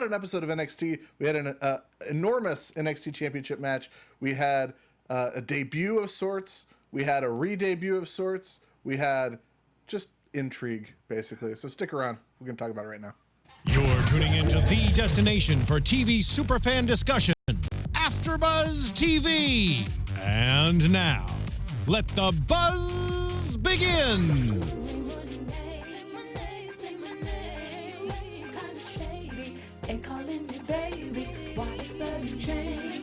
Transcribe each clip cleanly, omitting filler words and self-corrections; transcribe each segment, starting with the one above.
an episode of NXT. We had an enormous NXT Championship match. We had a debut of sorts. We had a re-debut of sorts. We had just intrigue, basically. So stick around. We're going to talk about it right now. You're tuning into the destination for TV superfan discussion, AFTERBUZZ TV. And now, let the buzz begin.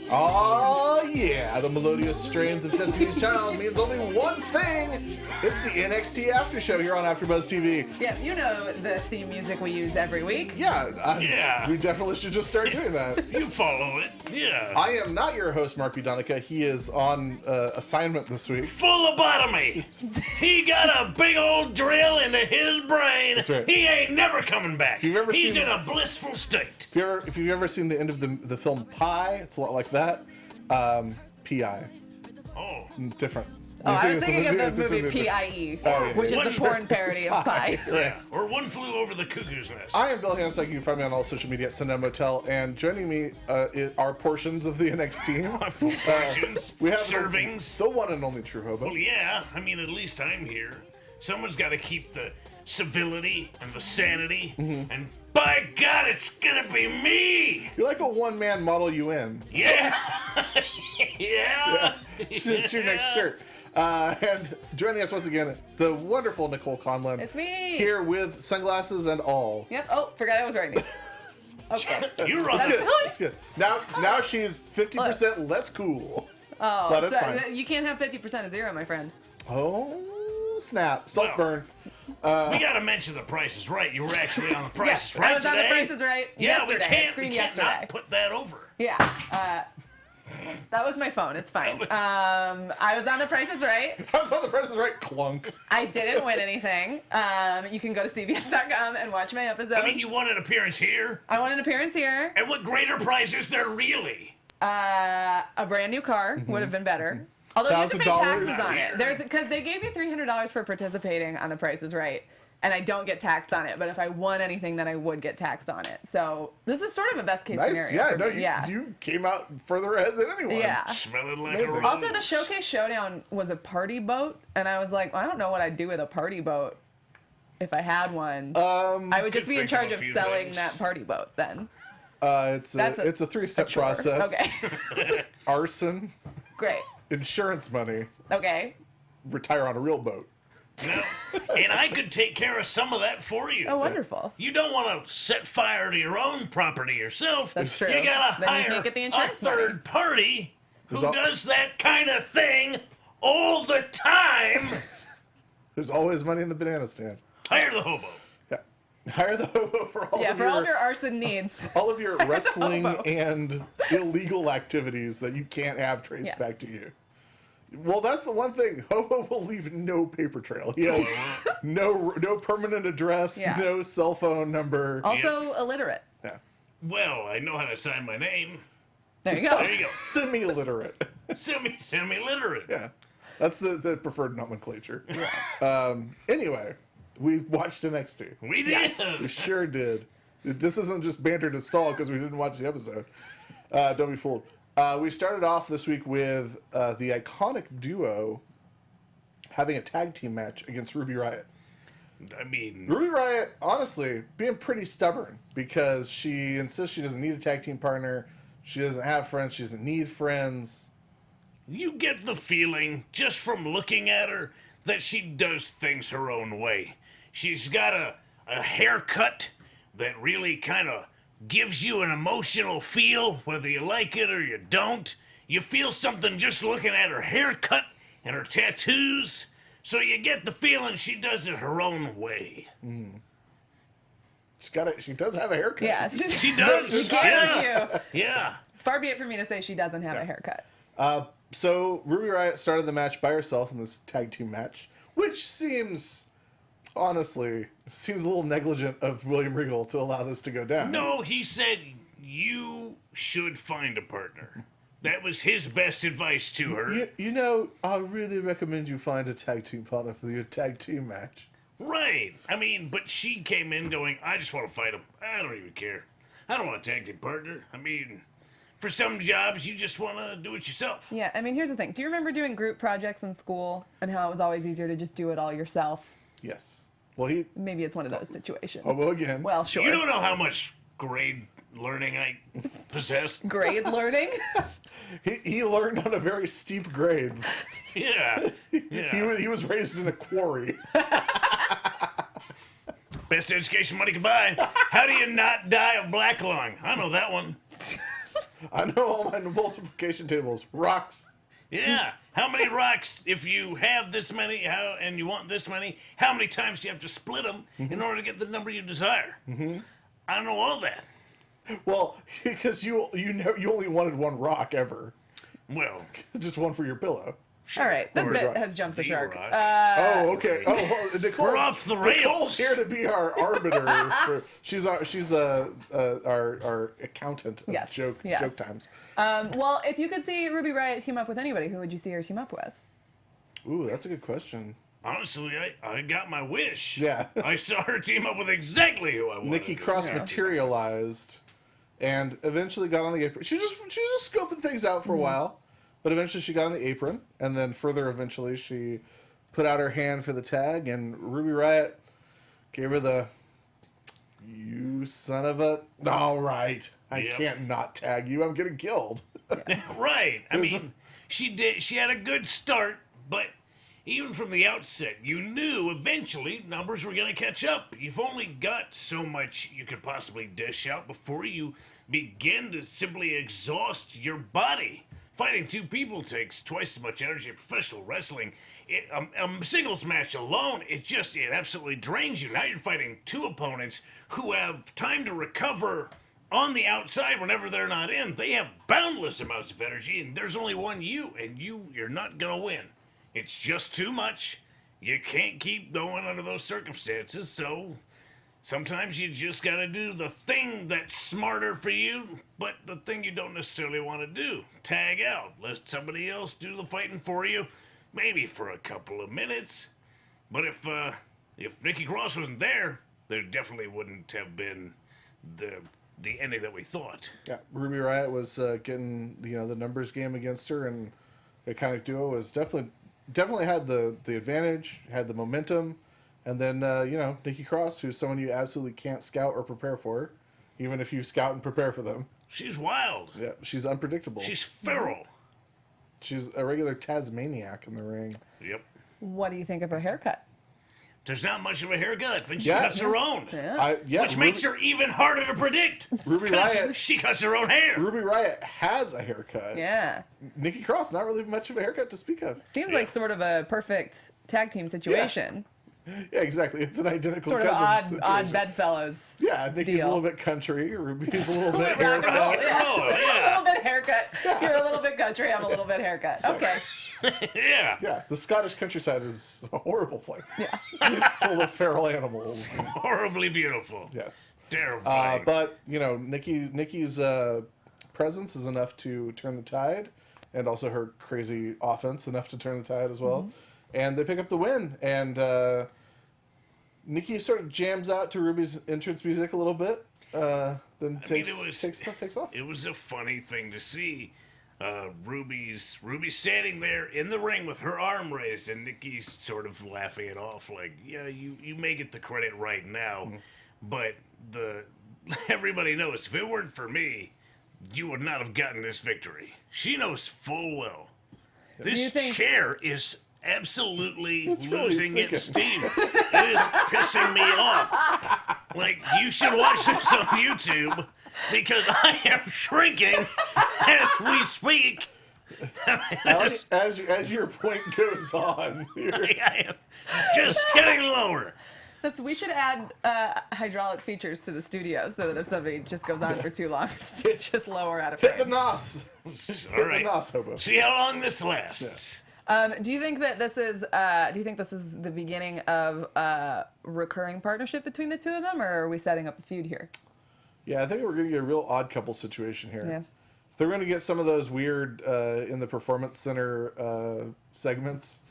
Oh yeah, the melodious strains of Destiny's Child means only one thing. It's the NXT After Show here on AFTERBUZZ TV. Yeah, you know the theme music we use every week. Yeah, we definitely should just start doing that. You follow it, yeah. I am not your host, Mark B. Donica. He is on assignment this week. Full lobotomy. He got a big old drill into his brain. That's right. He ain't never coming back. He's in a blissful state. If you've ever seen the end of the film Pi, it's a lot like that. P.I. Oh. Different. Oh, I was thinking of the movie P.I.E., which is the porn parody of Pi. Yeah, or One Flew Over the Cuckoo's Nest. I am Bill Hanstock. You can find me on all social media at Sundown Motel. And joining me are portions of the NXT team. Portions, we have servings. The one and only True Hobo. Well, yeah, I mean, at least I'm here. Someone's got to keep the civility and the sanity, and by God, it's gonna be me! You're like a one-man Model UN. Yeah! Yeah! It's your next shirt. And joining us once again, the wonderful Nicole Conlon. It's me! Here with sunglasses and all. Yep. Oh, forgot I was wearing these. Okay. You're right. It's good. Now she's 50% less cool. Oh, but it's so fine. you can't have 50% of zero, my friend. Oh, snap. Self-burn. We gotta mention the Price is Right. You were actually on the Price Yes, is Right I was today. on the Price is Right yesterday. We can't not put that over. Yeah. That was my phone. It's fine. I was on the Price is Right. I was on the Price is Right. Clunk. I didn't win anything. You can go to CBS.com and watch my episode. I mean, you won an appearance here. I won an appearance here. And what greater prize is there really? A brand new car would have been better. Although you have to pay $1,000. taxes on it. Because they gave me $300 for participating on the Price is Right. And I don't get taxed on it, but if I won anything, then I would get taxed on it. So this is sort of a best case scenario. Yeah, for no, me. you came out further ahead than anyone. Yeah. Smelling like amazing. a rose. Also, the Showcase Showdown was a party boat, and I was like, well, I don't know what I'd do with a party boat if I had one. I would just be in charge of selling that party boat then. It's a three-step process. Okay. Arson, Great. insurance money, Okay. retire on a real boat. No. And I could take care of some of that for you. Oh, wonderful. You don't want to set fire to your own property yourself. That's true. You gotta Then you hire can't get the a insurance third money. party who does that kind of thing all the time. There's always money in the banana stand. Hire the hobo. Yeah. Hire the hobo for all of all of your arson needs. all of your wrestling hobo. and illegal activities that you can't have traced back to you. Well, that's the one thing. Hobo will leave no paper trail. He has no permanent address, no cell phone number. Also illiterate. Yeah. Well, I know how to sign my name. There you go. There you go. Semi-literate. Semi-literate. Yeah. That's the preferred nomenclature. Anyway, we watched NXT. We did. We sure did. This isn't just banter to stall because we didn't watch the episode. Don't be fooled. We started off this week with the iconic duo having a tag team match against Ruby Riott. I mean, Ruby Riott, honestly, being pretty stubborn because she insists she doesn't need a tag team partner. She doesn't have friends. She doesn't need friends. you get the feeling, just from looking at her, that she does things her own way. She's got a haircut that really kind of gives you an emotional feel, whether you like it or you don't. You feel something just looking at her haircut and her tattoos, so you get the feeling she does it her own way. She does have a haircut. Yeah. She does. You can't argue. Yeah. Far be it for me to say she doesn't have a haircut. So Ruby Riott started the match by herself in this tag team match, which seems a little negligent of William Regal to allow this to go down. No, he said you should find a partner. That was his best advice to her. You know, I really recommend you find a tag team partner for your tag team match. Right. I mean, but she came in going, I just want to fight him. I don't even care. I don't want a tag team partner. I mean, for some jobs, you just want to do it yourself. Yeah, I mean, here's the thing. Do you remember doing group projects in school and how it was always easier to just do it all yourself? Yes. Well, Maybe it's one of those situations. Hobo again. Well, sure. You don't know how much grade learning I possessed. Grade learning? he learned on a very steep grade. Yeah. He was raised in a quarry. Best education money can buy. How do you not die of black lung? I know that one. I know all my multiplication tables. Rocks. Yeah. How many rocks, if you have this many and you want this many, how many times do you have to split them in order to get the number you desire? I know all that. Well, because you only wanted one rock ever. Well, Just one for your pillow. All right, this Or bit rock. has jumped the shark. rock. Oh, okay. Oh, well, We're off the rails. Nicole's here to be our arbiter. She's our accountant of Yes, joke yes. times. Well, if you could see Ruby Riott team up with anybody, who would you see her team up with? Ooh, that's a good question. honestly, I got my wish. Yeah. I saw her team up with exactly who I wanted. Nikki Cross materialized and eventually got on the apron. She was just scoping things out for a while, but eventually she got on the apron, and then further eventually she put out her hand for the tag, and Ruby Riott gave her the "you son of a..." All right, I can't not tag you. I'm getting killed. Right. I mean, she had a good start, but even from the outset, you knew eventually numbers were going to catch up. You've only got so much you could possibly dish out before you begin to simply exhaust your body. Fighting two people takes twice as much energy as professional wrestling. A singles match alone, it absolutely drains you. Now you're fighting two opponents who have time to recover on the outside whenever they're not in. They have boundless amounts of energy, and there's only one you, and you're not going to win. It's just too much. You can't keep going under those circumstances, so sometimes you just gotta do the thing that's smarter for you, but the thing you don't necessarily want to do. Tag out. Let somebody else do the fighting for you, maybe for a couple of minutes. But if Nikki Cross wasn't there definitely wouldn't have been the ending that we thought. Yeah, Ruby Riott was getting the numbers game against her, and the Iconic Duo was definitely had the advantage, had the momentum, and then Nikki Cross, who's someone you absolutely can't scout or prepare for, even if you scout and prepare for them. She's wild. Yeah, she's unpredictable. She's feral. She's a regular Tasmaniac in the ring. Yep. What do you think of her haircut? There's not much of a haircut. I think she cuts her own. Yeah. Which makes her even harder to predict. Ruby 'cause Riott. she cuts her own hair. Ruby Riott has a haircut. Yeah. Nikki Cross, not really much of a haircut to speak of. Seems like sort of a perfect tag team situation. Yeah, exactly. It's an identical Sort of cousin odd situation. bedfellows. Yeah, Nikki's deal. a little bit country. Ruby's a little bit Rock and roll, haircut. yeah. Yeah. A little bit haircut. You're a little bit country. I'm a little bit haircut. Okay. Yeah. Yeah, the Scottish countryside is a horrible place. Yeah. Full of feral animals. Horribly beautiful. Yes. Terrifying. But, Nikki's presence is enough to turn the tide, and also her crazy offense enough to turn the tide as well. And they pick up the win, and Nikki sort of jams out to Ruby's entrance music a little bit, then takes off. It was a funny thing to see. Ruby's standing there in the ring with her arm raised, and Nikki's sort of laughing it off, like, yeah, you may get the credit right now, but everybody knows if it weren't for me, you would not have gotten this victory. She knows full well. This chair is absolutely losing really its steam. It is pissing me off. Like, you should watch this on YouTube, because I am shrinking as we speak. As your point goes on. I am just getting lower. We should add hydraulic features to the studio so that if somebody just goes on for too long, it's just lower out of frame. Hit the nos. All right. The nos, Hobo. See how long this lasts. Do you think that this is the beginning of a recurring partnership between the two of them, or are we setting up a feud here? Yeah, I think we're going to get a real odd couple situation here. Yeah. They're going to get some of those weird in the Performance Center segments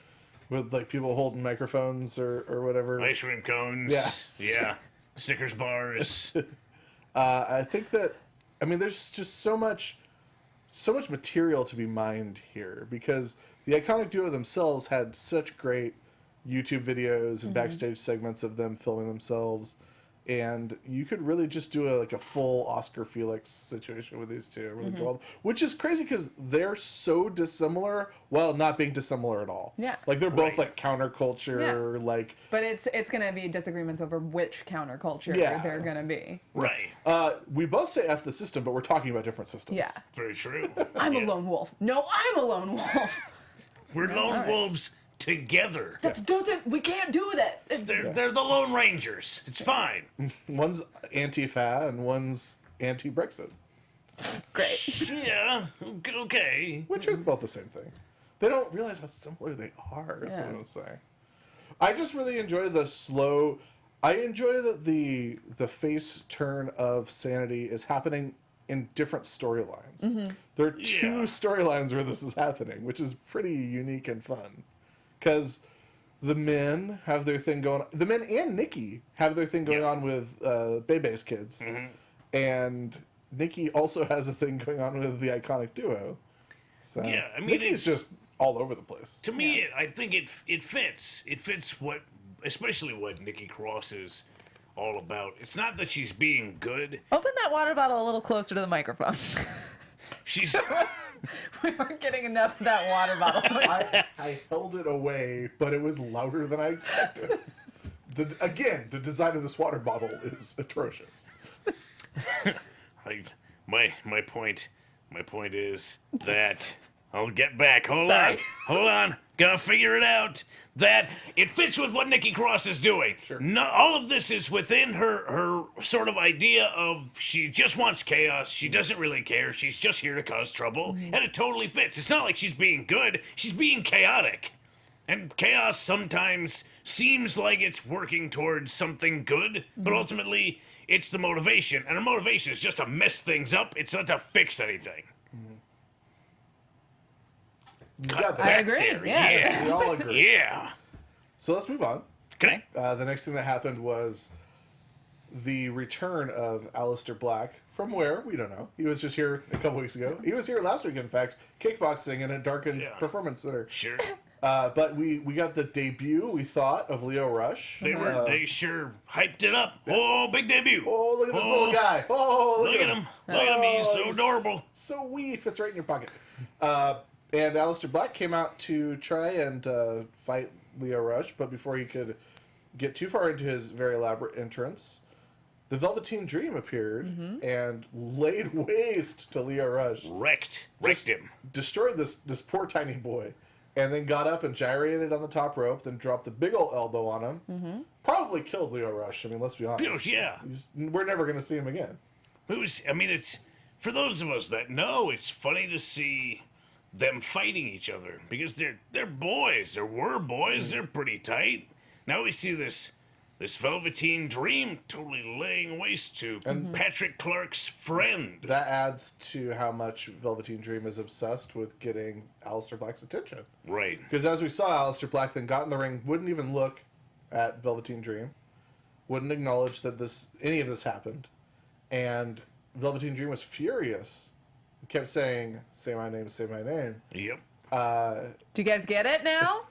with like people holding microphones or whatever. Ice cream cones. Yeah. Yeah. Snickers bars. I think that, I mean, there's just so much material to be mined here because the Iconic Duo themselves had such great YouTube videos and backstage segments of them filming themselves, and you could really just do a full Oscar Felix situation with these two, really go, which is crazy because they're so dissimilar while not being dissimilar at all. Yeah, like they're both like counterculture, like. But it's gonna be disagreements over which counterculture they're gonna be. Right. We both say F the system, but we're talking about different systems. Yeah. Very true. I'm a lone wolf. No, I'm a lone wolf. We're lone wolves together. We can't do that. They're the Lone Rangers. It's fine. One's anti-fa and one's anti-Brexit. Great. Yeah. Okay. Which are both the same thing. They don't realize how similar they are, is what I'm saying. I just really enjoy the slow... I enjoy that the face turn of Sanity is happening in different storylines. There are two storylines where this is happening, which is pretty unique and fun. Because the men have their thing going on. The men and Nikki have their thing going on with Bebe's kids. And Nikki also has a thing going on with the Iconic Duo. So yeah, I mean, Nikki's just all over the place. To me, I think it fits. It fits especially what Nikki Cross is all about. It's not that she's being good. Open that water bottle a little closer to the microphone. She's... We weren't getting enough of that water bottle. I held it away, but it was louder than I expected. The design of this water bottle is atrocious. My point is that I'll get back. Hold on. Gotta figure it out. That it fits with what Nikki Cross is doing. Sure. No, all of this is within her sort of idea of she just wants chaos. She doesn't really care. She's just here to cause trouble, and it totally fits. It's not like she's being good. She's being chaotic. And chaos sometimes seems like it's working towards something good, but ultimately it's the motivation. And her motivation is just to mess things up. It's not to fix anything. I agree. Yeah. We all agree. Yeah. So let's move on. Okay. The next thing that happened was the return of Aleister Black from where? We don't know. He was just here a couple weeks ago. He was here last week, in fact, kickboxing in a darkened performance center. Sure. But we got the debut, we thought, of Leo Rush. They sure hyped it up. Oh, big debut. Oh, look at this little guy. Oh, look at him. Look at him. He's so adorable. So wee, fits right in your pocket. And Aleister Black came out to try and fight Leo Rush, but before he could get too far into his very elaborate entrance, the Velveteen Dream appeared and laid waste to Leo Rush. Wrecked him. Destroyed this poor tiny boy. And then got up and gyrated on the top rope, then dropped a big old elbow on him. Probably killed Leo Rush. I mean, let's be honest. Yeah. We're never going to see him again. It's for those of us that know, it's funny to see them fighting each other because they're boys. They were boys. They're pretty tight. Now we see this Velveteen Dream totally laying waste to Patrick Clark's friend. That adds to how much Velveteen Dream is obsessed with getting Aleister Black's attention. Right. Because as we saw, Aleister Black then got in the ring, wouldn't even look at Velveteen Dream, wouldn't acknowledge that any of this happened, and Velveteen Dream was furious. He kept saying, "Say my name, say my name." Yep. Do you guys get it now?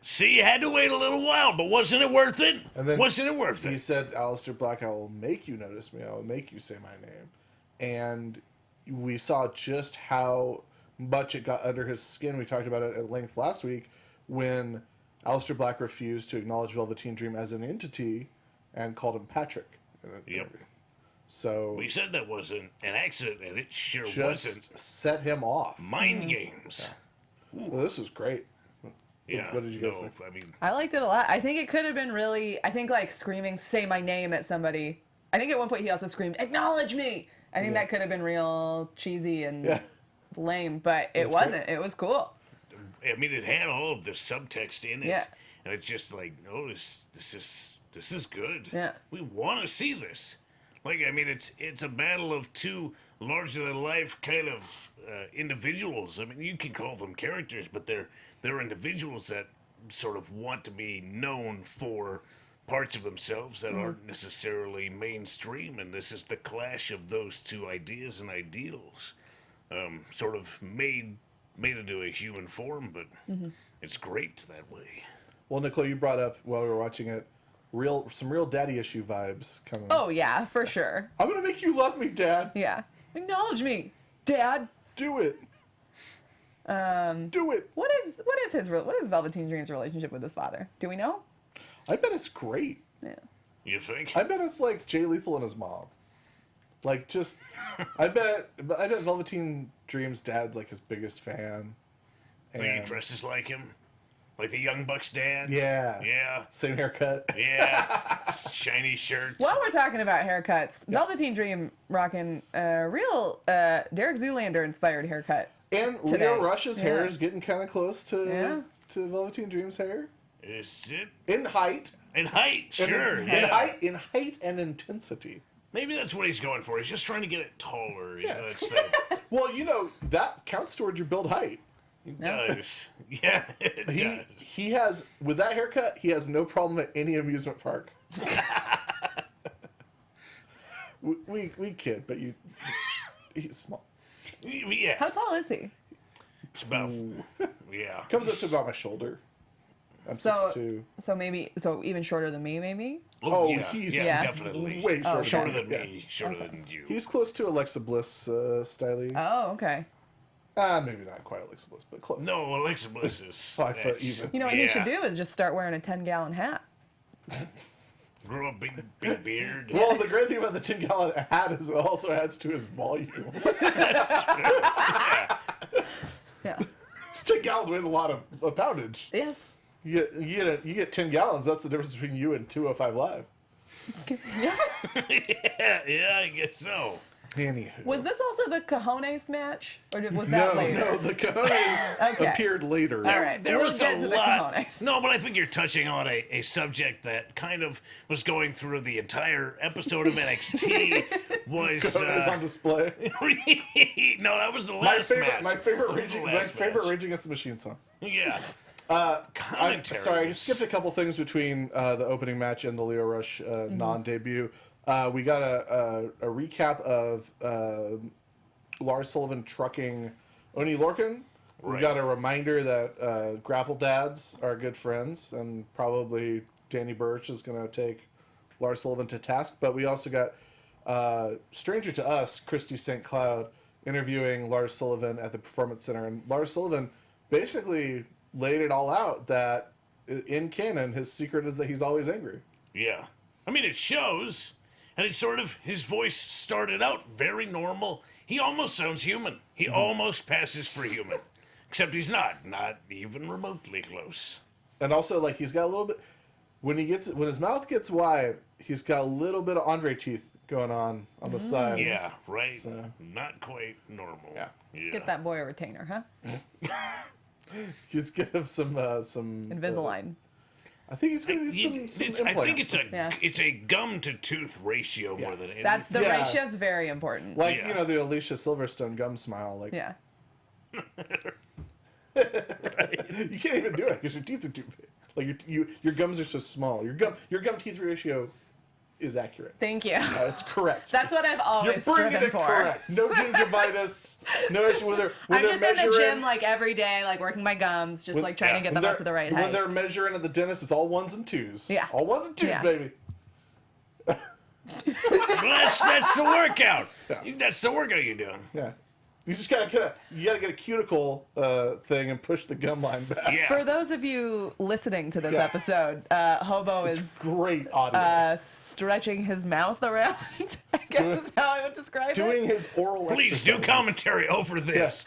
See, you had to wait a little while, but wasn't it worth it? And then wasn't it worth it? He said, "Aleister Black, I will make you notice me. I will make you say my name." And we saw just how much it got under his skin. We talked about it at length last week when Aleister Black refused to acknowledge Velveteen Dream as an entity and called him Patrick. Yep. So we said that wasn't an accident, and it sure just wasn't. Set him off. Mind games. Yeah. Well, this was great. Yeah. What did you guys think? I liked it a lot. I think it could have been really, like screaming, "Say my name" at somebody. I think at one point he also screamed, "Acknowledge me." I think that could have been real cheesy and lame, but it wasn't. Great. It was cool. It had all of the subtext in it. Yeah. And it's just like, oh, this is good. Yeah. We want to see this. It's a battle of two larger-than-life kind of individuals. I mean, you can call them characters, but they're individuals that sort of want to be known for parts of themselves that aren't necessarily mainstream, and this is the clash of those two ideas and ideals, sort of made into a human form, but it's great that way. Well, Nicole, you brought up while we were watching it, some real daddy issue vibes coming. Oh yeah, for sure. I'm gonna make you love me, Dad. Yeah. Acknowledge me, Dad. Do it. Do it. What is Velveteen Dream's relationship with his father? Do we know? I bet it's great. Yeah. You think? I bet it's like Jay Lethal and his mom. Like, just, I bet Velveteen Dream's dad's like his biggest fan. Think he dresses like him? Like the Young Bucks dad? Yeah. Yeah. Same haircut. Yeah. Shiny shirts. While we're talking about haircuts, Velveteen Dream rocking a real Derek Zoolander inspired haircut. And today. Leo Rush's hair Yeah. is getting kind of close to Velveteen Dream's hair. Is it? In height. In height, sure. In height and intensity. Maybe that's what he's going for. He's just trying to get it taller. You know, it's Well, that counts towards your build height. it does. Yeah, it does. He has, with that haircut, he has no problem at any amusement park. we kid, but he's small. Yeah. How tall is he? It's about, yeah. Comes up to about my shoulder. I'm So 6'2". So even shorter than me, maybe. Oh, yeah, he's Yeah. definitely way shorter. shorter than than me, shorter than you. He's close to Alexa Bliss style. Oh, okay. Maybe not quite Alexa Bliss, but close. No, Alexa Bliss is 5 foot even. You know what he should do is just start wearing a 10-gallon hat. Grow a big beard. Well, the great thing about the 10-gallon hat is it also adds to his volume. Yeah. 10 gallons weighs a lot of poundage. Yes. You get 10 gallons. That's the difference between you and 205 Live. Yeah. yeah, I guess so. Anywho. Was this also the Cojones match, or was that later? No, the Cojones Okay. appeared later. All right. There we'll was get a to the lot. Cojones. No, but I think you're touching on a subject that kind of was going through the entire episode of NXT. Was Cojones on display. no, that was the last match. My favorite That was the Raging last match. Rage Against the Machine song. Yeah. I'm Commentary. sorry, I skipped a couple things between the opening match and the Leo Rush non-debut. We got a recap of Lars Sullivan trucking Oni Lorcan. We Right. got a reminder that Grapple Dads are good friends, and probably Danny Burch is going to take Lars Sullivan to task. But we also got stranger to us, Christy St. Cloud, interviewing Lars Sullivan at the Performance Center. And Lars Sullivan basically laid it all out that in canon, his secret is that he's always angry. Yeah. I mean, it shows. And it's sort of, his voice started out very normal. He almost sounds human. He almost passes for human. Except he's not even remotely close. And also, like, he's got a little bit, when his mouth gets wide, he's got a little bit of Andre teeth going on the sides. Yeah, right. So- Not quite normal. Yeah. Get that boy a retainer, huh? Just give him some Invisalign. I think he's gonna need some I think Yeah. it's a gum to tooth ratio more than anything. That's the Yeah. ratio's very important. like Yeah. the Alicia Silverstone gum smile. Like Yeah. you can't even do it because your teeth are too big. Like your gums are so small. Your gum teeth ratio is accurate. Thank you. It's correct. That's what I've You're always bringing striven it for. correct. No gingivitis. No issue with their. I'm just in the gym like every day, like working my gums, just like trying to get them up to the right When height. they're measuring at the dentist, it's all ones and twos. Yeah. All ones and twos, Yeah. baby. Well, that's the workout. Yeah. That's the workout you're doing. Yeah. You just gotta get a cuticle thing and push the gum line back. Yeah. For those of you listening to this Yeah. episode, Hobo It's is great audio. stretching his mouth around. I guess is how I would describe Doing it. his oral Please do exercises. commentary over this.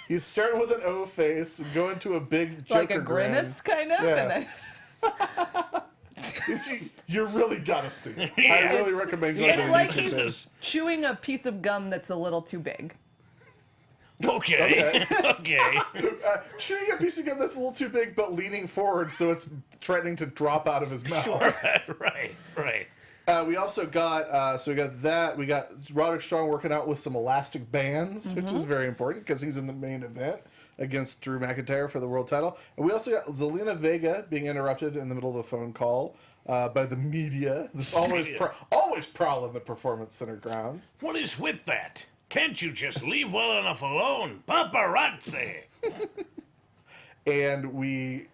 He's starting with an O face and going to a big Joker Like a grimace, kind of. Yeah. And then You really gotta see it. I Yeah. really It's- recommend going to it's the like YouTube page. he's chewing a piece of gum that's a little too big. Okay. Okay. Chewing a piece of gum that's a little too big, but leaning forward so it's threatening to drop out of his mouth. Right. We also got we got that. We got Roderick Strong working out with some elastic bands, which is very important because he's in the main event. against Drew McIntyre for the world title. And we also got Zelina Vega being interrupted in the middle of a phone call by the media. That's always prowling the Performance Center grounds. What is with that? Can't you just leave well enough alone? Paparazzi! And we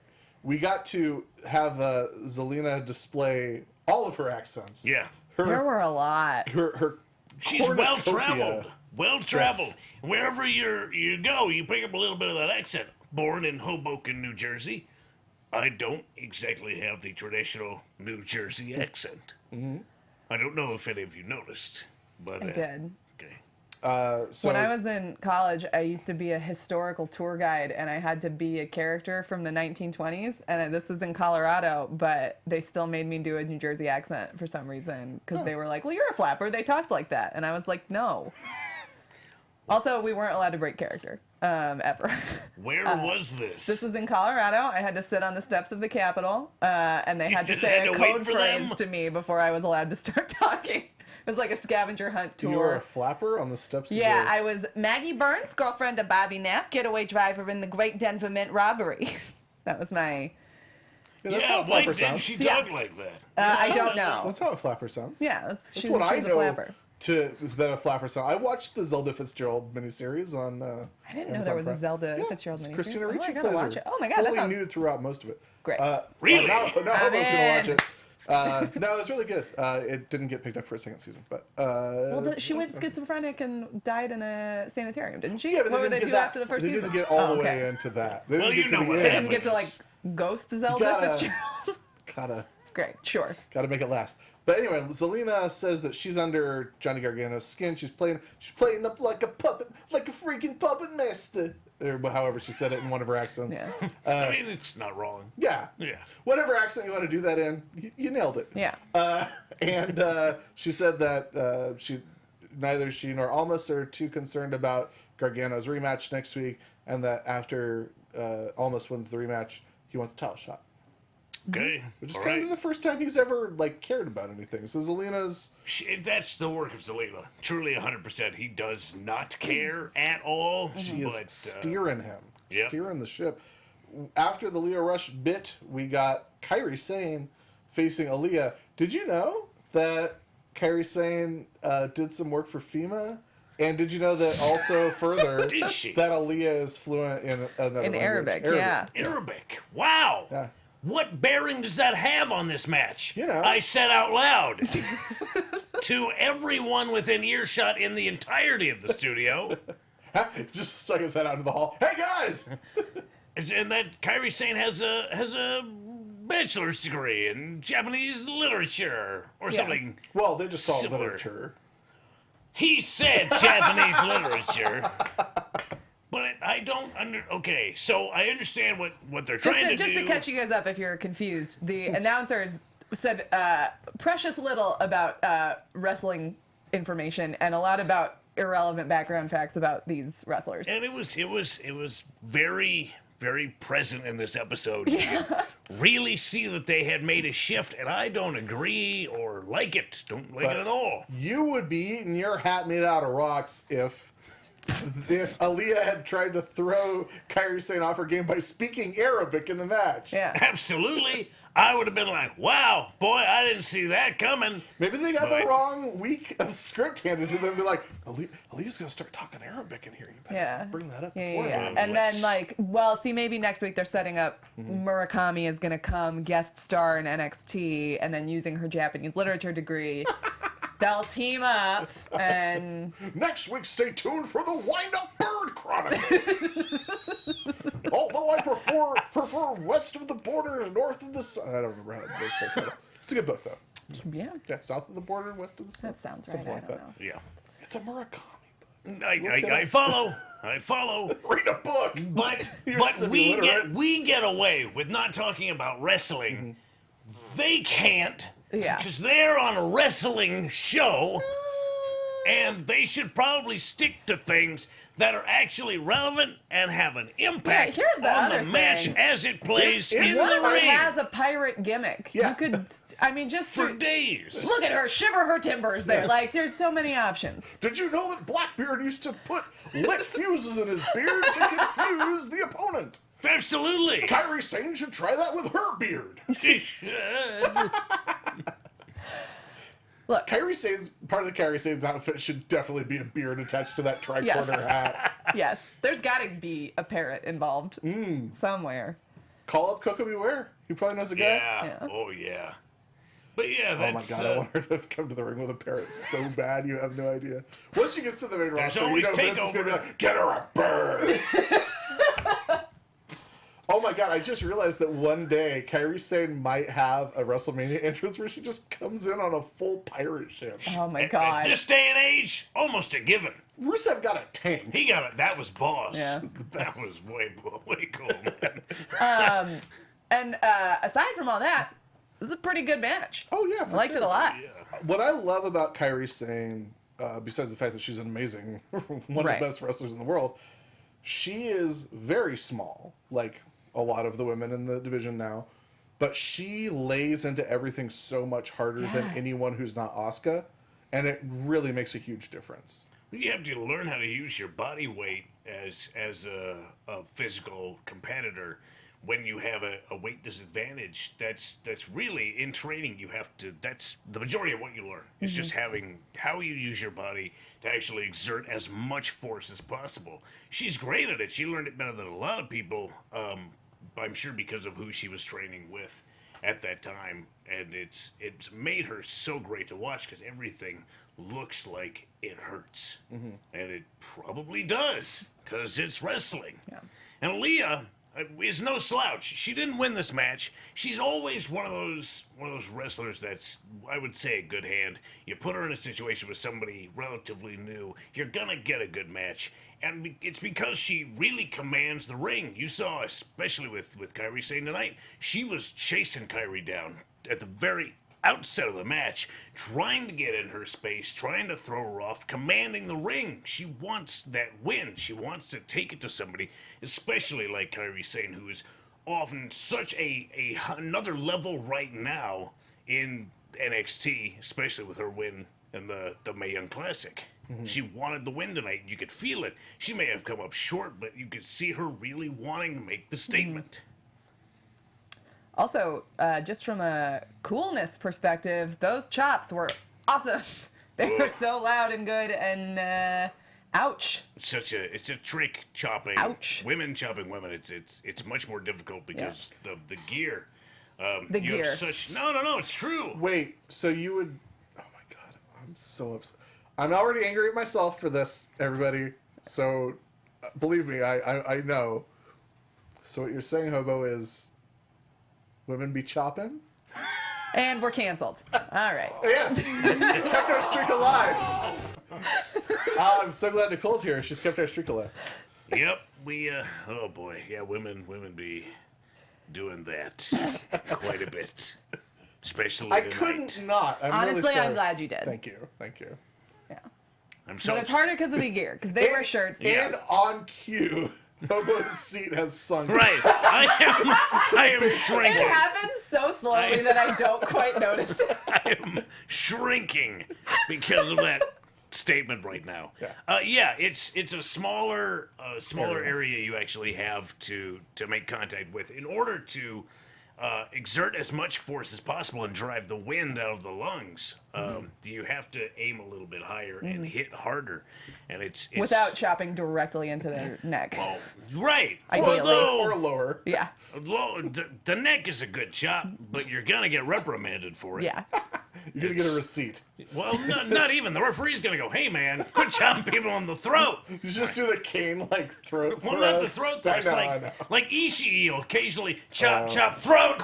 got to have Zelina display all of her accents. Yeah. There were a lot. Her She's cornucopia. Well-traveled. Yes. Wherever you go, you pick up a little bit of that accent. Born in Hoboken, New Jersey, I don't exactly have the traditional New Jersey accent. Mm-hmm. I don't know if any of you noticed, but I did. Okay. So When I was in college, I used to be a historical tour guide, and I had to be a character from the 1920s. And this was in Colorado, but they still made me do a New Jersey accent for some reason because they were like, "Well, you're a flapper." They talked like that, and I was like, "No." Also, we weren't allowed to break character ever. Where was this? This was in Colorado. I had to sit on the steps of the Capitol, and they had to just say had a to wait code for phrase them? to me before I was allowed to start talking. It was like a scavenger hunt tour. you were a flapper on the steps. Yeah, of the... I was Maggie Burns, girlfriend of Bobby Knapp, getaway driver in the Great Denver Mint robbery. That was my. Yeah, that's how a why flapper did sounds. she Yeah. talk like that? I don't know. That's how a flapper sounds. Yeah, That's she's what I a know. flapper. That a flapper sound. I watched the Zelda Fitzgerald miniseries on. I didn't know Amazon there was a Prime. Zelda Fitzgerald miniseries. Christina Oh, I Ricci gotta plays watch her. it. Oh my god, that Fully sounds nude throughout most of it. great. Really? Now Hobo's gonna watch in. it. No, it was really good. It didn't get picked up for a second season, but Well, she went schizophrenic and died in a sanitarium, didn't she? yeah, but What they were didn't they get do that. after the first They season? didn't get all Oh, the okay. way into that. They Well, didn't you get know to the what end. They didn't get to like happens. ghost Zelda Gotta- Fitzgerald. Great, sure. Gotta make it last. But anyway, Zelina says that she's under Johnny Gargano's skin. She's playing up like a puppet, like a freaking puppet master. Or however she said it in one of her accents. Yeah. I mean, it's not wrong. Yeah. Yeah. Whatever accent you want to do that in, you nailed it. Yeah. And she said that neither she nor Almas are too concerned about Gargano's rematch next week, and that after Almas wins the rematch, he wants a title shot. Okay. Which is all kind right. of the first time he's ever cared about anything. So Zelina's That's the work of Zelina. Truly 100%. He does not care at all. she is but, steering him, yep. steering the ship. After the Leo Rush bit, we got Kairi Sane facing Aaliyah. Did you know that Kairi Sane did some work for FEMA? And did you know that also further Did she? that Aaliyah is fluent in another In language? Arabic, yeah. Arabic. Wow. Yeah. What bearing does that have on this match? You know. I said out loud to everyone within earshot in the entirety of the studio, Just stuck his head out into the hall. Hey guys! and that Kairi Sane has a bachelor's degree in Japanese literature or something. Well, they just saw Similar. literature. He said Japanese literature. But I don't Okay, so I understand what they're trying to Just do. to catch you guys up if you're confused, the announcers said precious little about wrestling information and a lot about irrelevant background facts about these wrestlers. And it was very, very present in this episode. You really see that they had made a shift, and I don't agree or like it. Don't like it at all. You would be eating your hat made out of rocks if Aaliyah had tried to throw Kairi Sane off her game by speaking Arabic in the match. Yeah. Absolutely. I would have been like, wow, boy, I didn't see that coming. Maybe they got the But- wrong week of script handed to them. Be like, Aaliyah's gonna start talking Arabic in here. You better Yeah. bring that up Yeah, before. yeah, yeah. And then see, maybe next week they're setting up Murakami is going to come guest star in NXT, and then using her Japanese literature degree, they'll team up and Next week, stay tuned for the Wind Up Bird Chronicle. Although I prefer west of the border, north of the sun. I don't remember how that goes. Title. It's a good book though. yeah, Yeah, south of the border, west of the sun. that sounds right. Something I like don't that. know. Yeah. It's a Murakami book. I follow. I follow. Read a book. But You're we semi-literate. get away with not talking about wrestling. They can't. Yeah. Because they're on a wrestling show. and they should probably stick to things that are actually relevant and have an impact here's the on other the match thing. as it plays It's in What the if ring it has a pirate gimmick? Yeah. You could, I mean, just for days. look at her, shiver her timbers there. Like, there's so many options. Did you know that Blackbeard used to put lit fuses in his beard to confuse the opponent? Absolutely. Kairi Sane should try that with her beard. She should. Look, Kairi Sane's part of the Kairi Sane's outfit should definitely be a beard attached to that tricorner Yes. hat. yes, there's got to be a parrot involved somewhere. Call up Coco Beware. He probably knows a guy. Yeah. Yeah. Oh yeah. But yeah, Oh my that's god, I want her to come to the ring with a parrot so bad you have no idea. Once she gets to the main roster, you always know Vince is going to be takeover. like, get her a bird! Oh my god, I just realized that one day Kairi Sane might have a WrestleMania entrance where she just comes in on a full pirate ship. Oh my At god. this day and age, almost a given. Rusev got a tank. He got it. That was boss. Yeah. That was way cool, man. And aside from all that, this is a pretty good match. Oh yeah, I for liked sure. it a lot. What I love about Kairi Sane, besides the fact that she's an amazing, one of Right. the best wrestlers in the world, she is very small, like a lot of the women in the division now, but she lays into everything so much harder than Yeah. anyone who's not Asuka, and it really makes a huge difference. You have to learn how to use your body weight as a physical competitor when you have a weight disadvantage. That's really in training. You have to. That's the majority of what you learn. It's just having how you use your body to actually exert as much force as possible. She's great at it. She learned it better than a lot of people. I'm sure because of who she was training with at that time, and it's made her so great to watch because everything looks like it hurts, and it probably does because it's wrestling. Yeah. And Leah is no slouch. She didn't win this match. She's always one of those wrestlers that's, I would say, a good hand. You put her in a situation with somebody relatively new, you're gonna get a good match. And it's because she really commands the ring. You saw, especially with Kairi Sane tonight, she was chasing Kairi down at the very outset of the match, trying to get in her space, trying to throw her off, commanding the ring. She wants that win. She wants to take it to somebody, especially like Kairi Sane, who is often such another level right now in NXT, especially with her win in the Mae Young Classic. She wanted the win tonight. You could feel it. She may have come up short, but you could see her really wanting to make the statement. Also, just from a coolness perspective, those chops were awesome. They were so loud and good, and ouch. It's a trick chopping. Ouch. Women chopping women. It's much more difficult because of the gear. The you gear. have such no. It's true. Wait, so you would... Oh my god, I'm so upset. I'm already angry at myself for this, everybody. So, believe me, I know. So what you're saying, Hobo, is women be chopping? And we're canceled. All right. Yes! Kept our streak alive! I'm so glad Nicole's here. She's kept our streak alive. Yep. We. Oh boy. Yeah. Women be doing that quite a bit, especially I tonight. couldn't not. I'm Honestly, really sorry. I'm glad you did. Thank you. Yeah. I'm so But it's harder because of the gear, because they wear shirts. And on cue, Hobo's seat has sunk. Right. I am shrinking. It happens so slowly that I don't quite notice it. I am shrinking because of that statement right now. Yeah. It's a smaller area you actually have to make contact with in order to exert as much force as possible and drive the wind out of the lungs. You have to aim a little bit higher and hit harder, and it's Without chopping directly into their neck. right. Ideally. Or lower. Yeah. The neck is a good chop, but you're gonna get reprimanded for it. Yeah. You're going to get a receipt. Well, not even. The referee's gonna go, "Hey, man, quit chopping people on the throat." You just do the cane, like, throat Well, thrust. not the throat thrust. I know. Like Ishii will occasionally chop, throat.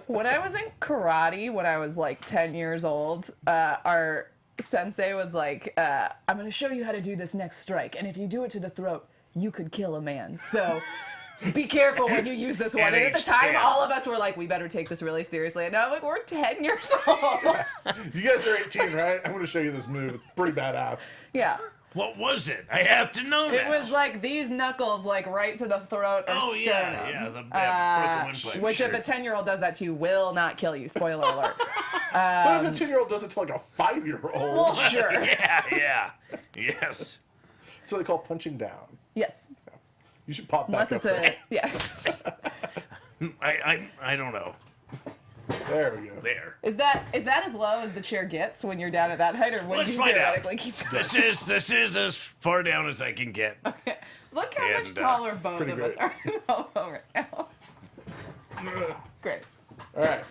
When I was in karate, when I was like 10 years old, our sensei was like, I'm going to show you how to do this next strike. And if you do it to the throat, you could kill a man. So Be careful when you use this one. And at the time, NH10. all of us were like, we better take this really seriously. And now I'm like, we're 10 years old. You guys are 18, right? I'm going to show you this move. It's pretty badass. Yeah. What was it? I have to know It now. was like these knuckles, like right to the throat or Oh, sternum. yeah, the broken windpipe. Which, if a Sure. 10-year-old does that to you, will not kill you. Spoiler alert. What if a 10-year-old does it to like a 5-year-old? Well, sure. Yeah. Yes. That's what they call punching down. Yes. You should pop back Unless up it's there. yeah. I don't know. There we go. There. Is that as low as the chair gets when you're down at that height, or would Let's you find out. theoretically keep This is as far down as I can get. Look how much And, taller both pretty of us great. are in Hobo right now. Great. All right.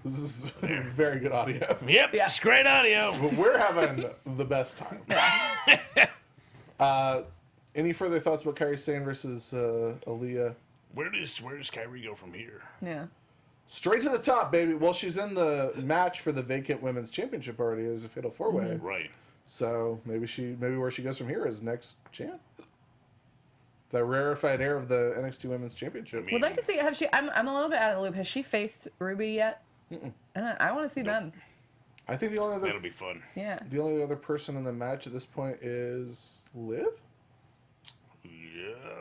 This is very good audio. Yep. Yeah. It's great audio. But we're having the best time. Any further thoughts about Kairi Sane versus Aaliyah? Where does Kyrie go from here? Yeah. Straight to the top, baby. Well, she's in the match for the vacant women's championship already as a fatal four-way. Right. So maybe where she goes from here is next champ. The rarefied air of the NXT Women's Championship. Would like to see. Have she? I'm a little bit out of the loop. Has she faced Ruby yet? I want to see them. I think the only That'll be fun. Yeah. other person in the match at this point is Liv. Yeah.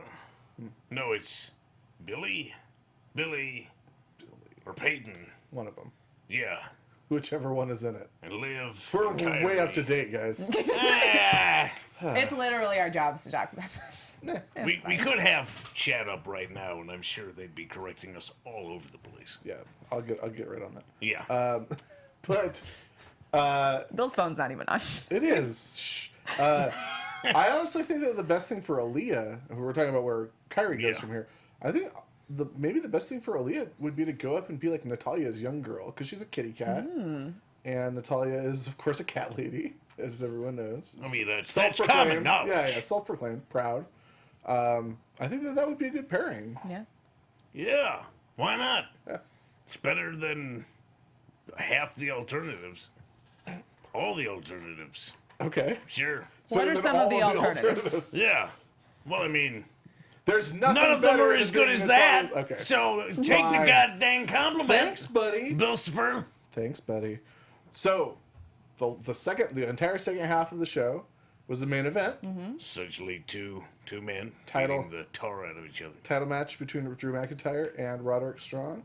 No, it's Billy, or Peyton. One of them. Yeah. Whichever one is in it. And Liv. We're and way up to Kyrie. date, guys. Ah, It's literally our jobs to talk about this. we could have chat up right now, and I'm sure they'd be correcting us all over the place. Yeah, I'll get right on that. Yeah. But Bill's phone's not even on. it is. Shh. I honestly think that the best thing for Aaliyah, if we're talking about where Kyrie goes Yeah. from here, I think maybe the best thing for Aaliyah would be to go up and be like Natalia's young girl, because she's a kitty cat. And Natalia is, of course, a cat lady, as everyone knows. I mean, that's Self-proclaimed. common knowledge. Yeah, self-proclaimed, proud. I think that would be a good pairing. Yeah. Yeah. Why not? It's better than half the alternatives. All the alternatives. Okay. Sure. What Better are than some of all the alternatives? Yeah. Well, I mean, There's nothing none of them better are than as good being as that. Natalia's- Okay. So take the Fine. goddamn compliment. Thanks, buddy. Billsifer. Thanks, buddy. So, the entire second half of the show was the main event. Essentially two men Title. beating the tar out of each other. Title match between Drew McIntyre and Roderick Strong.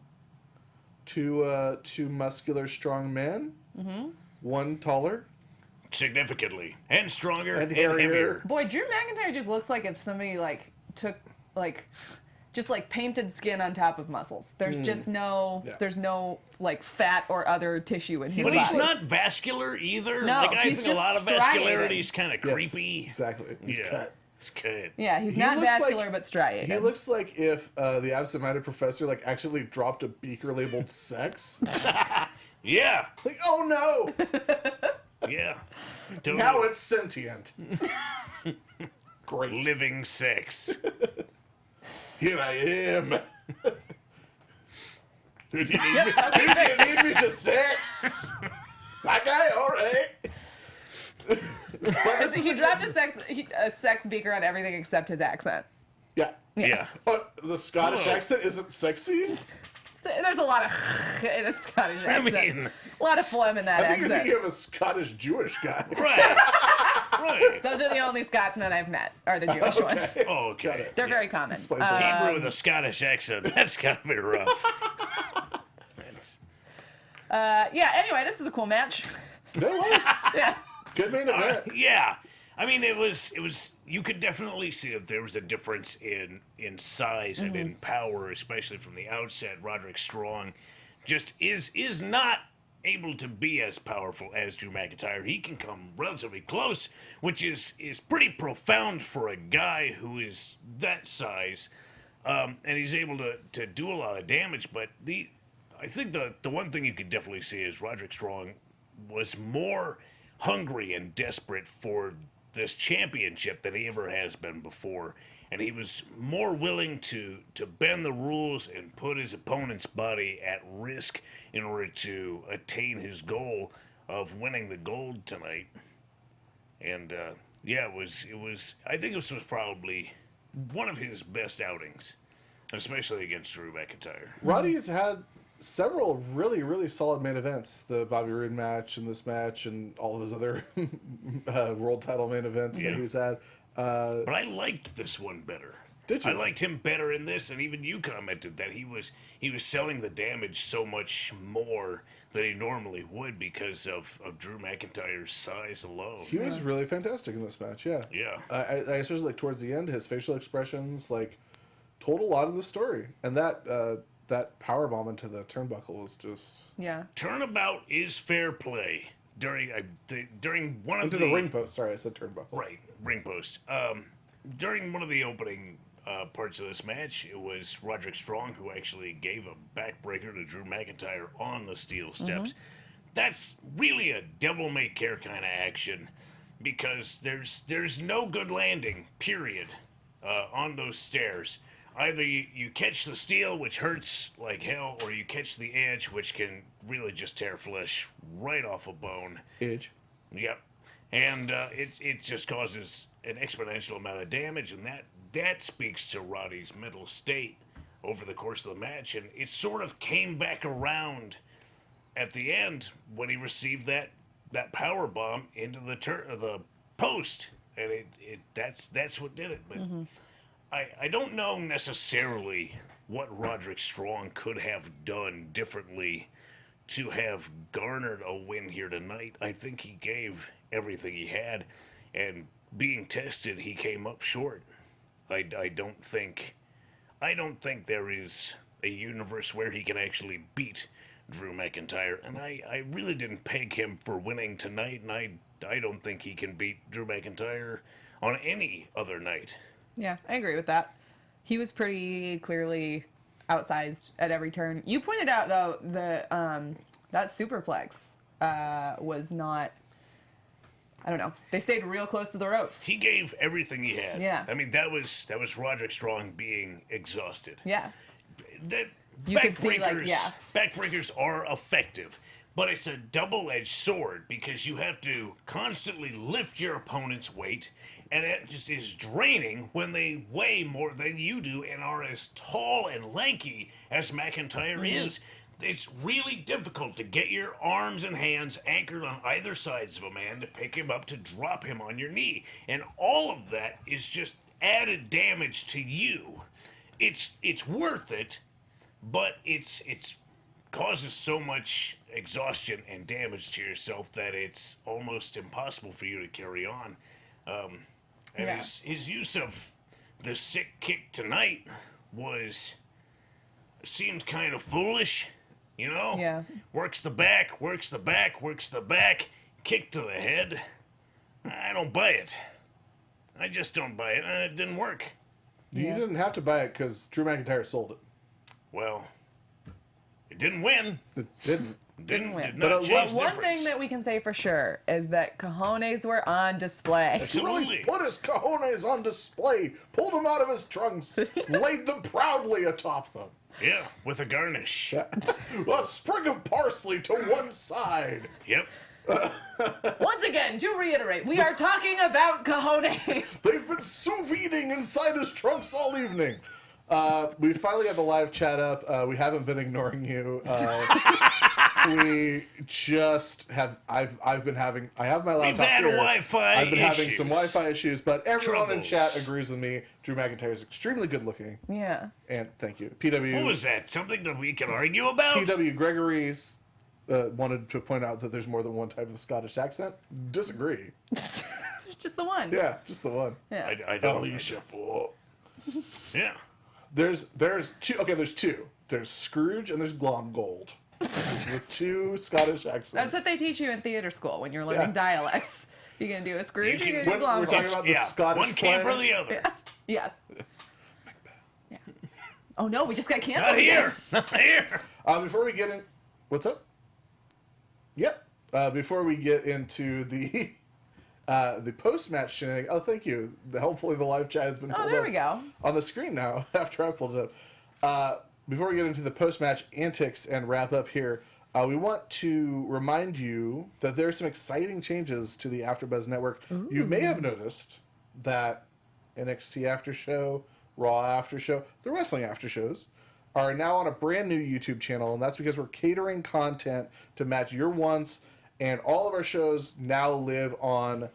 Two muscular, strong men. One taller. Significantly. And stronger And and, hairier. heavier. Boy, Drew McIntyre just looks like if somebody took just painted skin on top of muscles. There's just no Yeah. there's no fat or other tissue in his But body. he's not vascular either. No, I he's think a just lot of striated. vascularity is kind of Yes, creepy. exactly. He's Yeah. cut. It's good. Yeah, he's He not looks vascular like- but striated. He looks like if the absent-minded professor actually dropped a beaker labeled sex. Yeah. Like, oh no! Yeah. Totally. Now it's sentient. Great. Living sex. Here I am. Do you need me to sex? Okay, all right. But he dropped a sex beaker on everything except his accent. yeah. Yeah. But the Scottish Oh. accent isn't sexy. So there's a lot of in a Scottish I accent. mean, A lot of phlegm in that I think you're accent. thinking of a Scottish Jewish guy. right. Right. Those are the only Scotsmen I've met, are the Jewish ones. Oh, Got okay. it. They're very common. Explains a lot. Hebrew with a Scottish accent. That's gotta be rough. That's- Yeah, anyway, this is a cool match. It was. Yeah. Good main event. yeah. I mean, it was. You could definitely see that there was a difference in size and in power, especially from the outset. Roderick Strong just is not able to be as powerful as Drew McIntyre. He can come relatively close, which is pretty profound for a guy who is that size, and he's able to do a lot of damage. But I think the one thing you could definitely see is Roderick Strong was more hungry and desperate for this championship than he ever has been before. And he was more willing to bend the rules and put his opponent's body at risk in order to attain his goal of winning the gold tonight. And yeah, it was. I think this was probably one of his best outings. especially against Drew McIntyre. Roddy's had several really, really solid main events. The Bobby Roode match and this match and all of his other world title main events that he's had. But I liked this one better. Did you? I liked him better in this, and even you commented that he was selling the damage so much more than he normally would because of Drew McIntyre's size alone. He was really fantastic in this match, yeah. Yeah. I especially like towards the end, his facial expressions told a lot of the story. And that power bomb into the turnbuckle was just Turnabout is fair play during one of into the ring post. Sorry, I said turnbuckle. Right, ring post. During one of the opening parts of this match, it was Roderick Strong who actually gave a backbreaker to Drew McIntyre on the steel steps. That's really a devil-may-care kind of action because there's no good landing, period, on those stairs. Either you catch the steel, which hurts like hell, or you catch the edge, which can really just tear flesh right off a bone. Edge. Yep. And it just causes an exponential amount of damage, and that speaks to Roddy's mental state over the course of the match, and it sort of came back around at the end when he received that power bomb into the post, and that's what did it. But I don't know necessarily what Roderick Strong could have done differently to have garnered a win here tonight. I think he gave everything he had, and being tested, he came up short. I don't think there is a universe where he can actually beat Drew McIntyre, and I really didn't peg him for winning tonight, and I don't think he can beat Drew McIntyre on any other night. Yeah, I agree with that. He was pretty clearly outsized at every turn. You pointed out though that superplex was not. I don't know. They stayed real close to the ropes. He gave everything he had. Yeah. I mean, that was Roderick Strong being exhausted. Yeah. That You could see, backbreakers are effective, but it's a double-edged sword because you have to constantly lift your opponent's weight, and it just is draining when they weigh more than you do and are as tall and lanky as McIntyre is. It's really difficult to get your arms and hands anchored on either sides of a man to pick him up to drop him on your knee. And all of that is just added damage to you. It's worth it, but it's causes so much exhaustion and damage to yourself that it's almost impossible for you to carry on. His use of the sick kick tonight seemed kind of foolish. You know? Yeah. Works the back, kick to the head. I don't buy it. I just don't buy it, and it didn't work. You didn't have to buy it because Drew McIntyre sold it. Well, it didn't win. It didn't. Didn't win. Did not change One difference. thing that we can say for sure is that cojones were on display. He really put his cojones on display, pulled them out of his trunks, laid them proudly atop them. Yeah, with a garnish. A sprig of parsley to one side. Yep. Once again, to reiterate, we are talking about cojones. They've been sous videing inside his trunks all evening. We finally have the live chat up. We haven't been ignoring you. We just have. I have my laptop We've had here. Wi-Fi I've been having issues. some Wi-Fi issues, but everyone in Troubles. chat agrees with me. Drew McIntyre is extremely good looking, Yeah. and thank you. PW. What was that? Something that we can argue about? PW Gregory's wanted to point out that there's more than one type of Scottish accent. Disagree. There's just the one. Yeah, just the one. Yeah. I don't. Alicia Four. Yeah. There's two. Okay, there's two. There's Scrooge and there's Glomgold. The two Scottish accents. That's what they teach you in theater school when you're learning dialects. You're going to do a Scrooge or You you're can- going to do We're talking Glomgold. about the Scottish One camp or play. the other. Yes. Yeah. Oh no, we just got canceled Not again. here. Not here. Before we get in, what's up? Yep. Before we get into the post-match shenanigans. Oh, thank you. Hopefully the live chat has been pulled there up we go. on the screen now after I pulled it up. Before we get into the post-match antics and wrap up here, we want to remind you that there are some exciting changes to the AfterBuzz Network. You may have noticed that NXT After Show Raw after show, the wrestling after shows, are now on a brand new YouTube channel, and that's because we're catering content to match your wants, and all of our shows now live on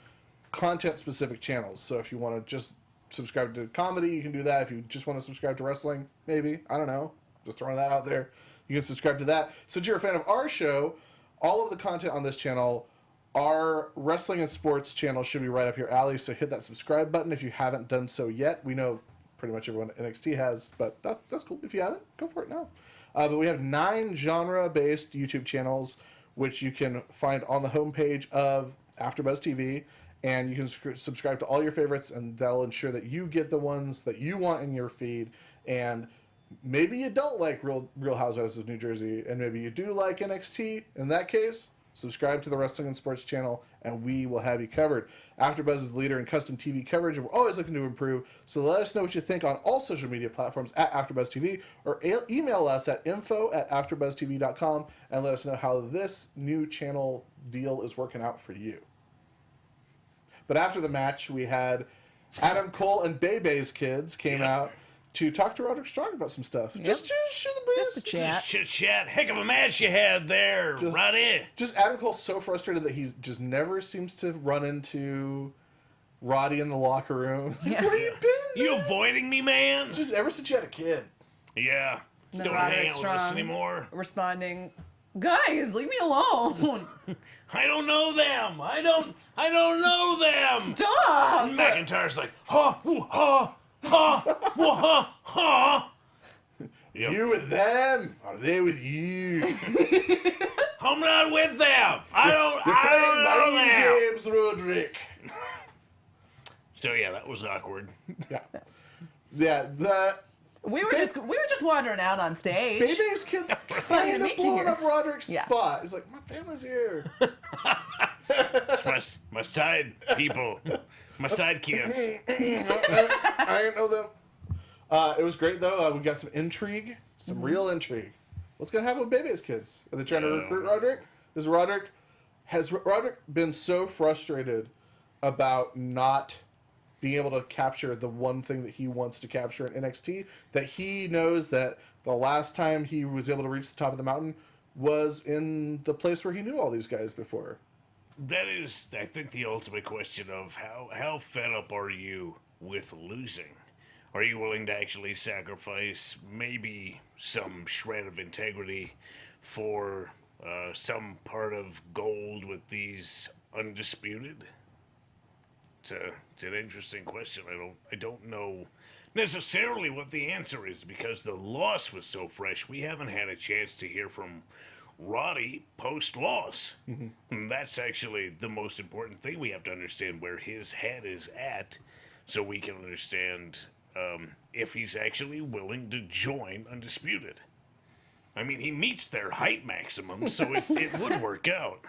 content-specific channels. So if you want to just subscribe to comedy, you can do that. If you just want to subscribe to wrestling, maybe, I don't know, just throwing that out there, you can subscribe to that. Since you're a fan of our show, all of the content on this channel, our wrestling and sports channel should be right up your alley, so hit that subscribe button if you haven't done so yet. We know pretty much everyone at NXT has, but that's cool. If you haven't, go for it now. But we have 9 genre-based YouTube channels, which you can find on the homepage of AfterBuzz TV, and you can subscribe to all your favorites, and that'll ensure that you get the ones that you want in your feed. And maybe you don't like Real Housewives of New Jersey, and maybe you do like NXT. In that case, subscribe to the Wrestling and Sports channel, and we will have you covered. AfterBuzz is the leader in custom TV coverage, and we're always looking to improve. So let us know what you think on all social media platforms at AfterBuzz TV, or email us at info@AfterBuzzTV.com, and let us know how this new channel deal is working out for you. But after the match, we had Adam Cole and Bebe's kids came out to talk to Roderick Strong about some stuff. Yep. Just shoot the breeze. Just a chat. Chit chat. Heck of a match you had there, Roddy. Just Adam Cole's so frustrated that he just never seems to run into Roddy in the locker room. Yeah. Where you been? You avoiding me, man? Just ever since you had a kid. Yeah. No, Don't Roderick hang out with us Strong anymore. Responding, guys, leave me alone. I don't know them. I don't know them. Stop. McIntyre's like, ha, woo, ha, ha, woo, ha, ha. Yep. You with them? Are they with you? I'm not with them. I don't Playing know mind them. games, Roderick. So yeah, that was awkward. Yeah. We were just wandering out on stage. Baby's kids kind of meet you blowing here. up Roderick's Yeah. spot. He's like, my family's here. My side people. My side kids. I didn't know them. It was great though. We got some intrigue, some real intrigue. What's gonna happen with Baby's kids? Are they trying to recruit Roderick? Has Roderick been so frustrated about not being able to capture the one thing that he wants to capture in NXT that he knows that the last time he was able to reach the top of the mountain was in the place where he knew all these guys before? That is, I think, the ultimate question of how fed up are you with losing? Are you willing to actually sacrifice maybe some shred of integrity for some part of gold with these undisputed? It's an interesting question. I don't know necessarily what the answer is because the loss was so fresh. We haven't had a chance to hear from Roddy post-loss. And that's actually the most important thing. We have to understand where his head is at so we can understand if he's actually willing to join Undisputed. I mean, he meets their height maximum, so it would work out.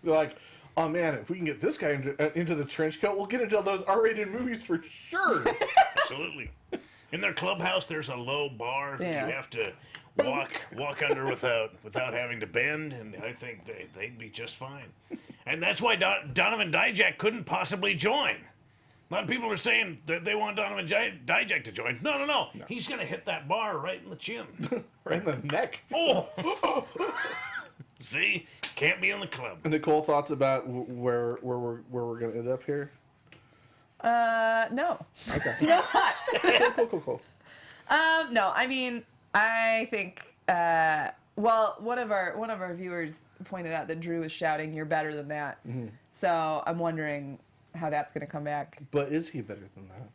They're like, oh man, if we can get this guy into the trench coat, we'll get into those R-rated movies for sure. Absolutely. In their clubhouse, there's a low bar that Yeah. you have to walk under without having to bend, and I think they'd be just fine. And that's why Donovan Dijak couldn't possibly join. A lot of people are saying that they want Donovan Dijak to join. No. He's going to hit that bar right in the chin. Right in the neck. Oh! See? Can't be in the club. Nicole, thoughts about where we're going to end up here? No. Okay. No. Cool. No, I mean, I think, well, one of our viewers pointed out that Drew was shouting, "You're better than that." So I'm wondering how that's going to come back. But is he better than that?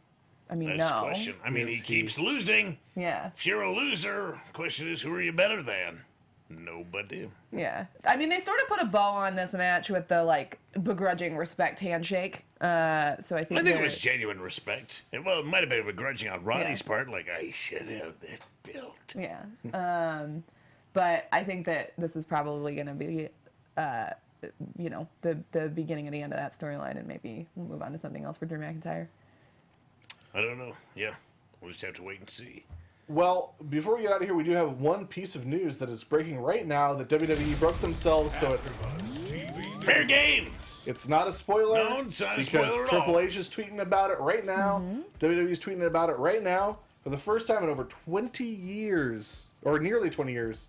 I mean, Nice no. question. I mean, Is he he? keeps losing. Yeah. If you're a loser, question is, who are you better than? Nobody. Yeah. I mean, they sort of put a bow on this match with the, like, begrudging respect handshake. So I think I think it was genuine respect. It might have been begrudging on Roddy's Yeah. part, like, I should have that belt. Yeah. But I think that this is probably going to be, the beginning of the end of that storyline, and maybe we'll move on to something else for Drew McIntyre. I don't know. Yeah. We'll just have to wait and see. Well, before we get out of here, we do have one piece of news that is breaking right now that WWE broke themselves, so it's fair game. It's not a spoiler. No, it's not a because spoiler at Triple all. H is tweeting about it right now. WWE's tweeting about it right now. For the first time in over 20 years, or nearly 20 years,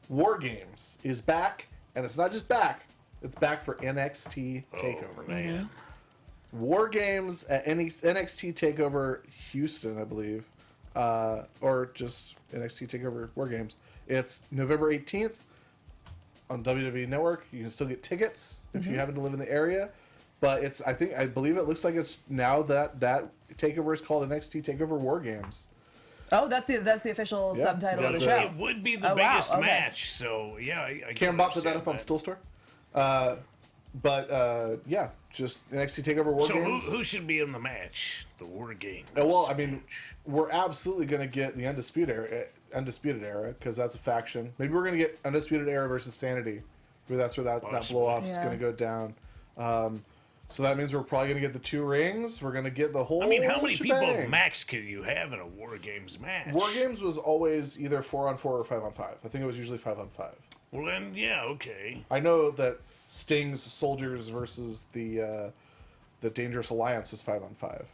War Games is back, and it's not just back. It's back for NXT TakeOver. Oh, man. War Games at NXT TakeOver Houston, I believe. Or just NXT TakeOver War Games. It's November 18th on WWE Network. You can still get tickets if you happen to live in the area. But I believe it looks like it's now that TakeOver is called NXT TakeOver War Games. Oh, that's the official Yeah, subtitle you of the got show. It would be the Oh, wow, biggest okay. match, so yeah. I Cam can Bot put that understand up on Still Store. Yeah, just NXT TakeOver War So Games. who should be in the match? The War Games. Well, I mean, we're absolutely going to get the Undisputed Era, because that's a faction. Maybe we're going to get Undisputed Era versus Sanity. Maybe that's where that blow off is Yeah. going to go down. So that means we're probably going to get the 2 rings. We're going to get the whole I mean, how many shebang. people max can you have in a War Games match? War Games was always either 4-on-4 or 5-on-5. I think it was usually 5-on-5. Well, then, yeah, okay. I know that Sting's Soldiers versus the Dangerous Alliance was 5-on-5.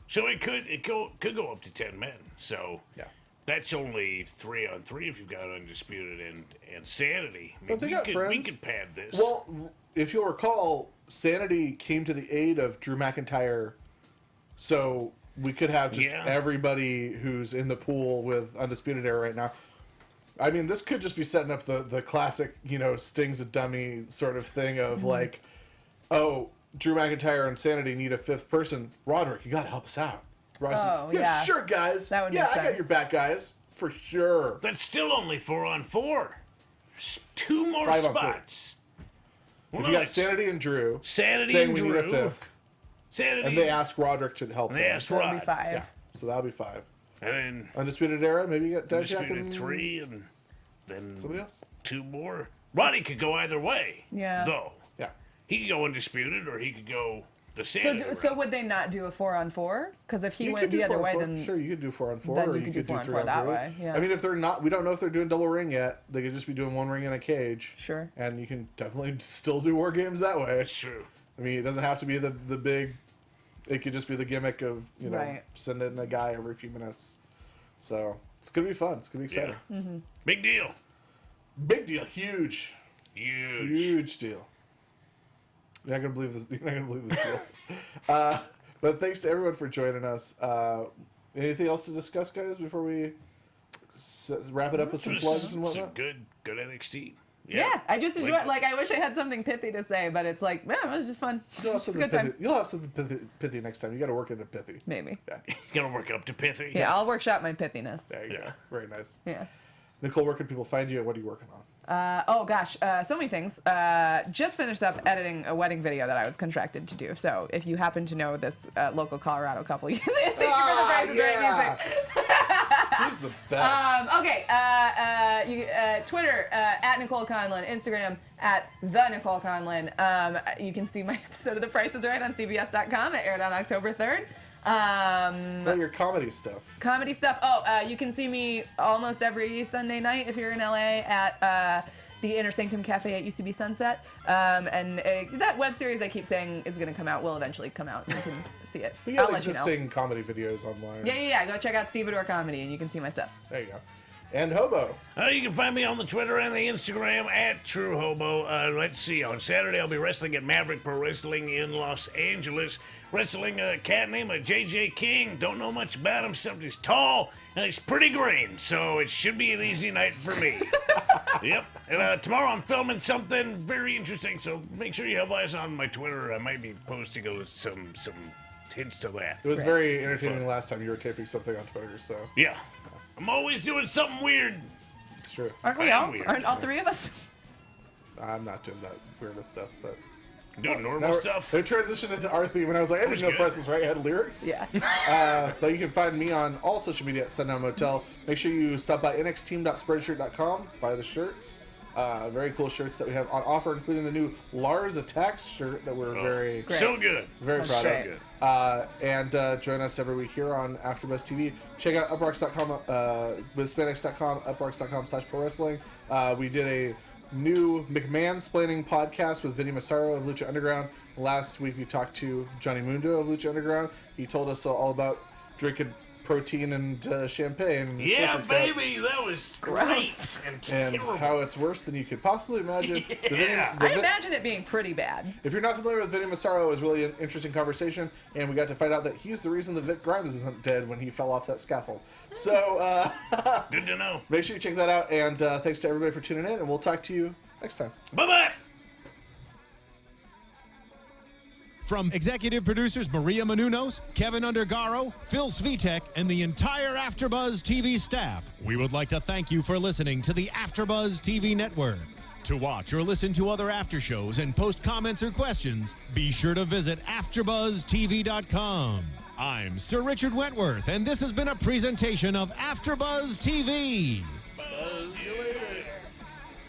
So it could go up to 10 men. So Yeah. that's only 3-on-3 if you've got Undisputed and Sanity. I mean, But they got we friends. could pad this. Well, if you'll recall, Sanity came to the aid of Drew McIntyre, so we could have just Yeah. everybody who's in the pool with Undisputed Era right now. I mean, this could just be setting up the classic, Sting's a dummy sort of thing of like, oh, Drew McIntyre and Sanity need a 5th person. Roderick, you got to help us out. Roderick's Oh, like, yeah. Sure, guys. That would yeah, make I got sense. your back, guys. For sure. That's still only 4-on-4. 2 more 5-on-3. spots. Well, If you got it's Sanity and Drew Sanity saying and we need a Drew. 5th, Sanity. and they ask Roderick to help They them. asked So it'll Rod. be 5. Yeah, so that'll be 5. And then Undisputed Era, maybe you got Dijak Undisputed and 3, and then somebody else. 2 more. Roddy could go either way. Yeah. Though. Yeah. He could go Undisputed, or he could go the So, Sanity so route. would they not do a 4-on-4? Because if he You went could do the other way, 4-on-4. then Sure, you could do 4-on-4, then or you you could could do do 4-on-4 3-on-3. that way, yeah. I mean, if they're not, we don't know if they're doing double ring yet. They could just be doing 1 ring in a cage. Sure. And you can definitely still do War Games that way. That's true. I mean, it doesn't have to be the big. It could just be the gimmick of Right. sending a guy every few minutes. So it's gonna be fun. It's gonna be exciting. Mm-hmm. Big deal. Big deal. Huge. Huge. Huge deal. You're not gonna believe this. You're not gonna believe this deal. But thanks to everyone for joining us. Anything else to discuss, guys, before we wrap it up with some plugs and whatnot? Some good NXT. Yeah, I just enjoy Like- it. Like, I wish I had something pithy to say, but it's like, man, it was just fun. You'll have It's just a something good time. pithy. You'll have something pithy next time. You got to work into pithy. Maybe. Yeah. You gotta work up to pithy. Yeah, I'll workshop my pithiness. There you go. Yeah. Very nice. Yeah. Nicole, where can people find you and what are you working on? Oh gosh, so many things. Just finished up editing a wedding video that I was contracted to do. So if you happen to know this local Colorado couple, thank you for the Price is Right music. Steve's the best. Okay, Twitter at Nicole Conlon, Instagram at the Nicole Conlon. You can see my episode of The Price is Right on CBS.com. It aired on October 3rd. What your comedy stuff? Comedy stuff. You can see me almost every Sunday night if you're in LA at the Inner Sanctum Cafe at UCB Sunset. And that web series I keep saying is going to come out will eventually come out. And you can see it. We I'll got let you know. existing comedy videos online. Yeah. Go check out Stevedore Comedy and you can see my stuff. There you go. And Hobo. You can find me on the Twitter and the Instagram at True Hobo. Let's see, on Saturday I'll be wrestling at Maverick Pro Wrestling in Los Angeles. Wrestling a cat named JJ King. Don't know much about him except he's tall and he's pretty green, so it should be an easy night for me. Yep. And tomorrow I'm filming something very interesting, so make sure you have eyes on my Twitter. I might be posting some hints to that. It was very entertaining last time you were taping something on Twitter, so Yeah. I'm always doing something weird. it's true. Aren't we I am all? weird. Aren't all three of us? I'm not doing that weird stuff, but Doing normal now stuff. they transitioned into our theme, and I was like, I didn't know good. Price is Right had lyrics. Yeah. But you can find me on all social media at Sundown Motel. Make sure you stop by nxteam.spreadshirt.com, buy the shirts. Very cool shirts that we have on offer, including the new Lars Attacks shirt that we're very So good. very proud great. of. And join us every week here on AfterBuzz TV. Check out uprocks.com, with spanx.com, uprocks.com/pro wrestling. We did a new McMahon-splaining podcast with Vinny Massaro of Lucha Underground. Last week we talked to Johnny Mundo of Lucha Underground. He told us all about drinking protein and champagne. And Yeah, sulfur baby, that was great Gross. and and terrible. how it's worse than you could possibly imagine. Yeah. I imagine it being pretty bad. If you're not familiar with Vinny Massaro, it was really an interesting conversation, and we got to find out that he's the reason that Vic Grimes isn't dead when he fell off that scaffold. So, Good to know. make sure you check that out, and thanks to everybody for tuning in, and we'll talk to you next time. Bye-bye. From executive producers Maria Menounos, Kevin Undergaro, Phil Svitek, and the entire AfterBuzz TV staff, we would like to thank you for listening to the AfterBuzz TV network. To watch or listen to other after shows and post comments or questions, be sure to visit AfterBuzzTV.com. I'm Sir Richard Wentworth, and this has been a presentation of AfterBuzz TV.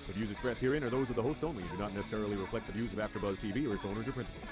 The views expressed herein are those of the hosts only and do not necessarily reflect the views of AfterBuzz TV or its owners or principals.